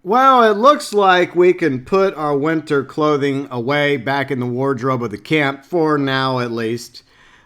Well, it looks like we can put our winter clothing away back in the wardrobe of the camp, for now at least.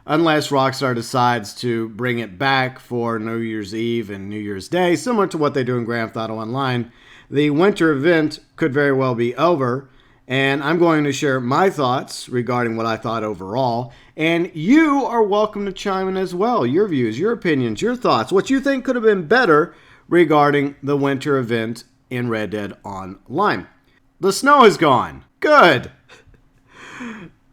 Unless Rockstar decides to bring it back for New Year's Eve and New Year's Day, similar to what they do in Grand Theft Auto Online. The winter event could very well be over, and I'm going to share my thoughts regarding what I thought overall. And you are welcome to chime in as well. Your views, your opinions, your thoughts, what you think could have been better regarding the winter event in Red Dead Online. The snow is gone. Good.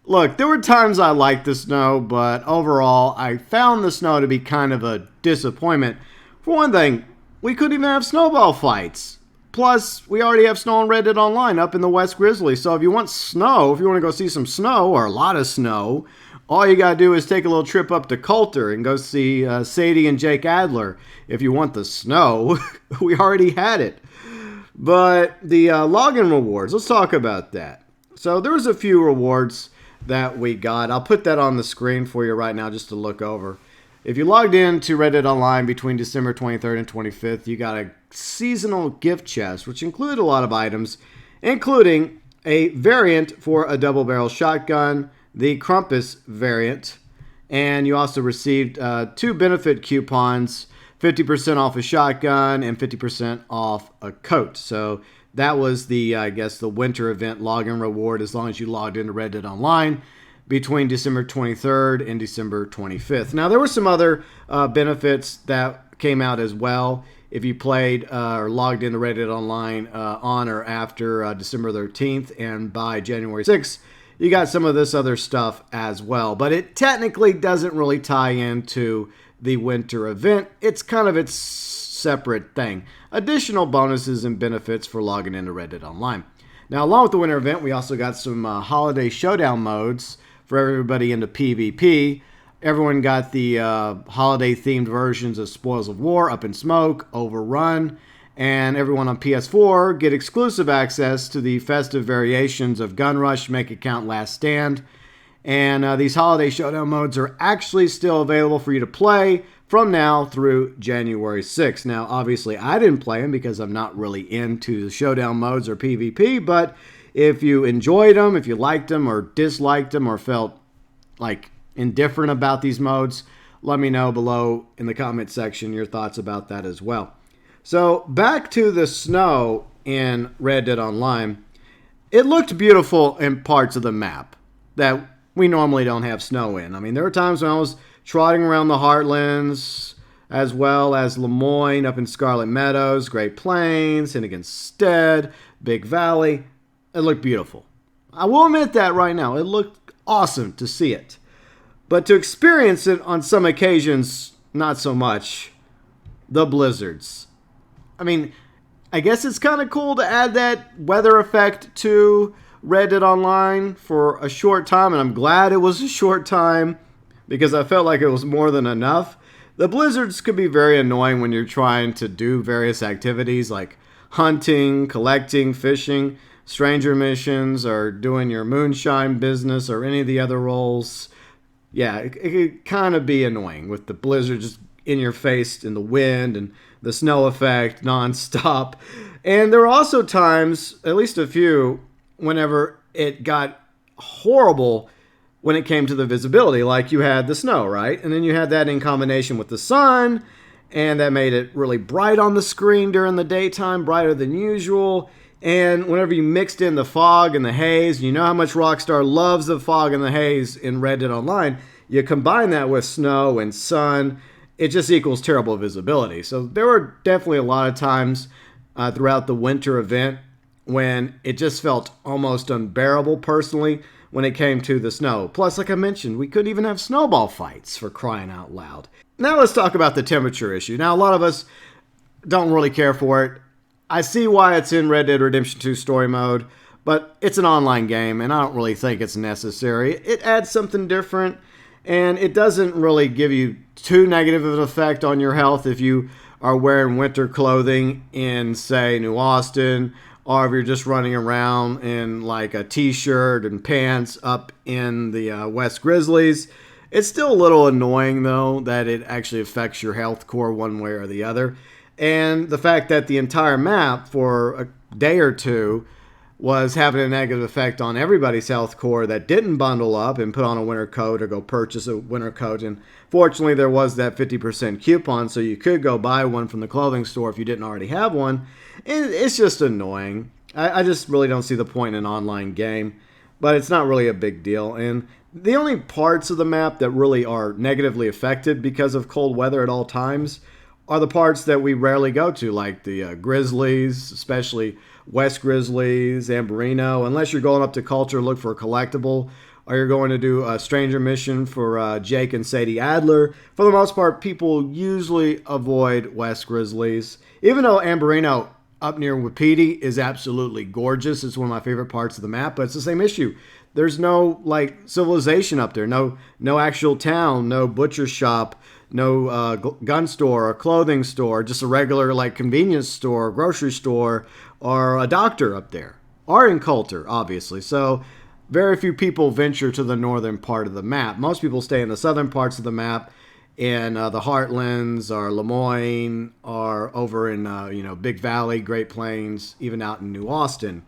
Look, there were times I liked the snow, but overall, I found the snow to be kind of a disappointment. For one thing, we couldn't even have snowball fights. Plus, we already have snow in Red Dead Online up in the West Grizzly, so if you want snow, if you want to go see some snow, or a lot of snow, all you gotta do is take a little trip up to Coulter and go see Sadie and Jake Adler. If you want the snow, we already had it. But the login rewards, let's talk about that. So there was a few rewards that we got. I'll put that on the screen for you right now just to look over. If you logged in to Red Dead Online between December 23rd and 25th, you got a seasonal gift chest, which included a lot of items, including a variant for a double-barrel shotgun, the Crumpus variant, and you also received 2 benefit coupons, 50% off a shotgun and 50% off a coat. So that was the, I guess, the winter event login reward as long as you logged into Red Dead Online between December 23rd and December 25th. Now, there were some other benefits that came out as well. If you played or logged into Red Dead Online on or after December 13th and by January 6th, you got some of this other stuff as well. But it technically doesn't really tie into the winter event. It's kind of its separate thing. Additional bonuses and benefits for logging into Red Dead Online. Now, along with the winter event, we also got some holiday showdown modes for everybody into PvP. Everyone got the holiday-themed versions of Spoils of War, Up in Smoke, Overrun, and everyone on PS4 get exclusive access to the festive variations of Gun Rush, Make It Count, Last Stand. And these holiday showdown modes are actually still available for you to play from now through January 6th. Now, obviously, I didn't play them because I'm not really into the showdown modes or PvP, but if you enjoyed them, if you liked them or disliked them or felt like indifferent about these modes, let me know below in the comment section your thoughts about that as well. So, back to the snow in Red Dead Online. It looked beautiful in parts of the map that we normally don't have snow in. I mean, there were times when I was trotting around the Heartlands, as well as Lemoyne, up in Scarlet Meadows, Great Plains, Hennigan's Stead, Big Valley. It looked beautiful. I will admit that right now. It looked awesome to see it. But to experience it on some occasions, not so much. The blizzards. I mean, I guess it's kind of cool to add that weather effect to Red Dead Online for a short time, and I'm glad it was a short time because I felt like it was more than enough. The blizzards could be very annoying when you're trying to do various activities like hunting, collecting, fishing, stranger missions, or doing your moonshine business or any of the other roles. Yeah, it could kind of be annoying with the blizzard just in your face and the wind and the snow effect nonstop. And there were also times, at least a few, whenever it got horrible when it came to the visibility. Like you had the snow, right? And then you had that in combination with the sun, and that made it really bright on the screen during the daytime, brighter than usual. And whenever you mixed in the fog and the haze, you know how much Rockstar loves the fog and the haze in Red Dead Online, you combine that with snow and sun, it just equals terrible visibility. So there were definitely a lot of times throughout the winter event when it just felt almost unbearable personally when it came to the snow. Plus, like I mentioned, we couldn't even have snowball fights, for crying out loud. Now let's talk about the temperature issue. Now, a lot of us don't really care for it. I see why it's in Red Dead Redemption 2 story mode, but it's an online game, and I don't really think it's necessary. It adds something different, and it doesn't really give you too negative of an effect on your health if you are wearing winter clothing in, say, New Austin, or if you're just running around in like a t-shirt and pants up in the West Grizzlies. It's still a little annoying, though, that it actually affects your health core one way or the other. And the fact that the entire map, for day or two was having a negative effect on everybody's health core that didn't bundle up and put on a winter coat or go purchase a winter coat. And fortunately, there was that 50% coupon, so you could go buy one from the clothing store if you didn't already have one. It's just annoying. I just really don't see the point in an online game, but it's not really a big deal. And the only parts of the map that really are negatively affected because of cold weather at all times are the parts that we rarely go to, like the Grizzlies, especially West Grizzlies, Amberino, unless you're going up to Culture to look for a collectible, or you're going to do a stranger mission for Jake and Sadie Adler. For the most part, people usually avoid West Grizzlies. Even though Amberino up near Wapiti is absolutely gorgeous. It's one of my favorite parts of the map, but it's the same issue. There's no like civilization up there. No actual town, no butcher shop, no gun store or clothing store, just a regular like convenience store, grocery store, or a doctor up there. Or in Coulter, obviously. So very few people venture to the northern part of the map. Most people stay in the southern parts of the map, in the Heartlands or Lemoyne, or over in Big Valley, Great Plains, even out in New Austin.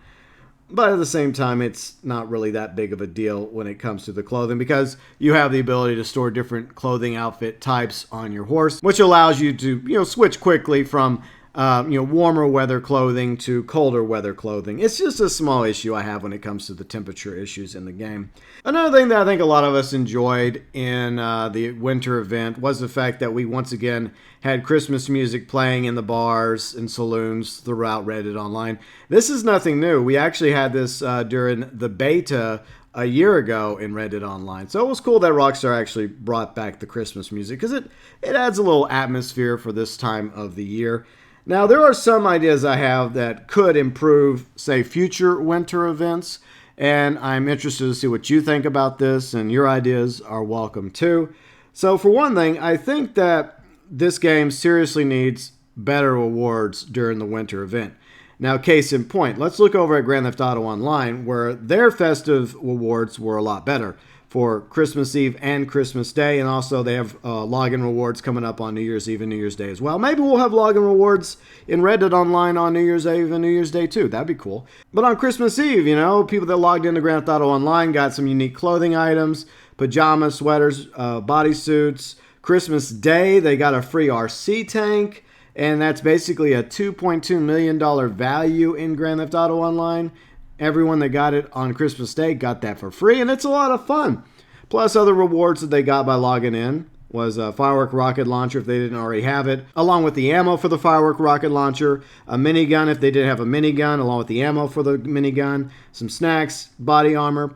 But at the same time, it's not really that big of a deal when it comes to the clothing because you have the ability to store different clothing outfit types on your horse, which allows you to switch quickly from warmer weather clothing to colder weather clothing. It's just a small issue I have when it comes to the temperature issues in the game. Another thing that I think a lot of us enjoyed in the winter event was the fact that we once again had Christmas music playing in the bars and saloons throughout Reddit Online. This is nothing new. We actually had this during the beta a year ago in Reddit Online. So it was cool that Rockstar actually brought back the Christmas music because it adds a little atmosphere for this time of the year. Now, there are some ideas I have that could improve, say, future winter events, and I'm interested to see what you think about this, and your ideas are welcome too. So, for one thing, I think that this game seriously needs better rewards during the winter event. Now, case in point, let's look over at Grand Theft Auto Online, where their festive rewards were a lot better for Christmas Eve and Christmas Day, and also they have login rewards coming up on New Year's Eve and New Year's Day as well. Maybe we'll have login rewards in Reddit Online on New Year's Eve and New Year's Day too. That'd be cool. But on Christmas Eve, people that logged into Grand Theft Auto Online got some unique clothing items, pajamas, sweaters, bodysuits. Christmas Day, they got a free RC tank, and that's basically a $2.2 million value in Grand Theft Auto Online. Everyone that got it on Christmas Day got that for free, and it's a lot of fun. Plus, other rewards that they got by logging in was a firework rocket launcher if they didn't already have it, along with the ammo for the firework rocket launcher, a minigun if they didn't have a minigun, along with the ammo for the minigun, some snacks, body armor.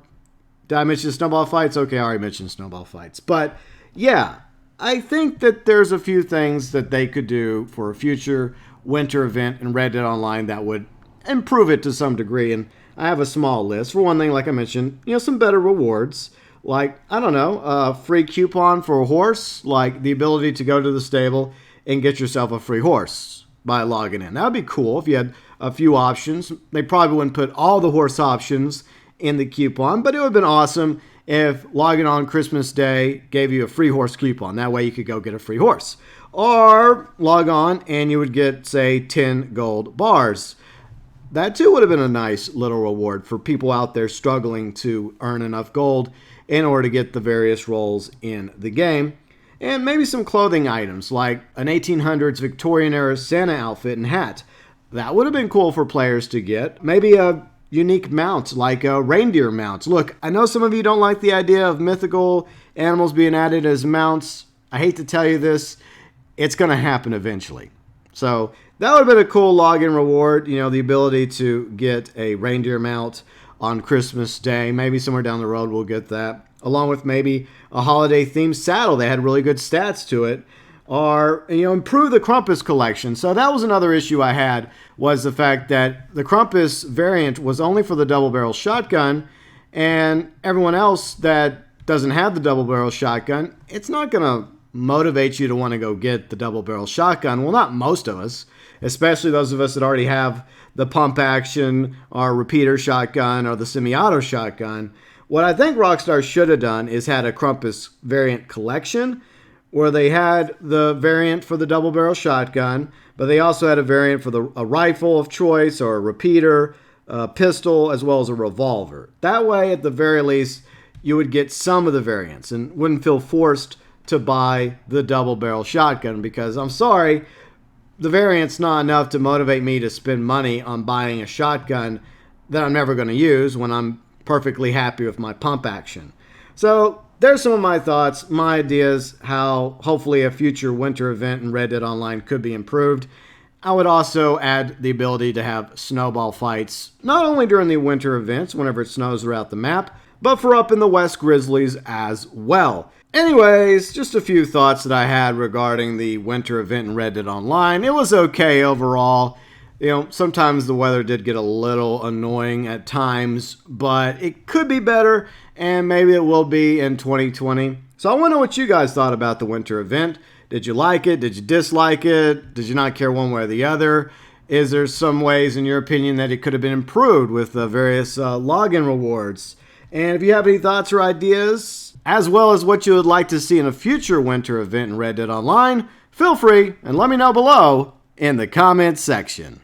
Did I mention snowball fights? Okay, I already mentioned snowball fights. But, yeah, I think that there's a few things that they could do for a future winter event in Reddit Online that would improve it to some degree, and I have a small list. For one thing, like I mentioned, some better rewards. Like, I don't know, a free coupon for a horse. Like the ability to go to the stable and get yourself a free horse by logging in. That would be cool if you had a few options. They probably wouldn't put all the horse options in the coupon, but it would have been awesome if logging on Christmas Day gave you a free horse coupon. That way you could go get a free horse. Or log on and you would get, say, 10 gold bars. That too would have been a nice little reward for people out there struggling to earn enough gold in order to get the various roles in the game. And maybe some clothing items like an 1800s Victorian era Santa outfit and hat. That would have been cool for players to get. Maybe a unique mount like a reindeer mount. Look, I know some of you don't like the idea of mythical animals being added as mounts. I hate to tell you this, it's going to happen eventually. So that would have been a cool login reward, the ability to get a reindeer mount on Christmas Day. Maybe somewhere down the road we'll get that. Along with maybe a holiday-themed saddle. They had really good stats to it. Or, improve the Krampus collection. So that was another issue I had, was the fact that the Krampus variant was only for the double-barrel shotgun, and everyone else that doesn't have the double-barrel shotgun, it's not going to motivate you to want to go get the double-barrel shotgun. Well, not most of us, especially those of us that already have the pump action or repeater shotgun or the semi-auto shotgun. What I think Rockstar should have done is had a Krampus variant collection where they had the variant for the double-barrel shotgun, But they also had a variant for a rifle of choice or a repeater, a pistol, as well as a revolver. That way, at the very least, you would get some of the variants and wouldn't feel forced to buy the double barrel shotgun, because I'm sorry, the variant's not enough to motivate me to spend money on buying a shotgun that I'm never going to use when I'm perfectly happy with my pump action. So there's some of my thoughts, my ideas, how hopefully a future winter event in Red Dead Online could be improved. I would also add the ability to have snowball fights, not only during the winter events whenever it snows throughout the map, but for up in the West Grizzlies as well. Anyways, just a few thoughts that I had regarding the winter event in Red Dead Online. It was okay overall. Sometimes the weather did get a little annoying at times, but it could be better, and maybe it will be in 2020. So I want to know what you guys thought about the winter event. Did you like it? Did you dislike it? Did you not care one way or the other? Is there some ways, in your opinion, that it could have been improved with the various login rewards? And if you have any thoughts or ideas, as well as what you would like to see in a future winter event in Red Dead Online, feel free and let me know below in the comments section.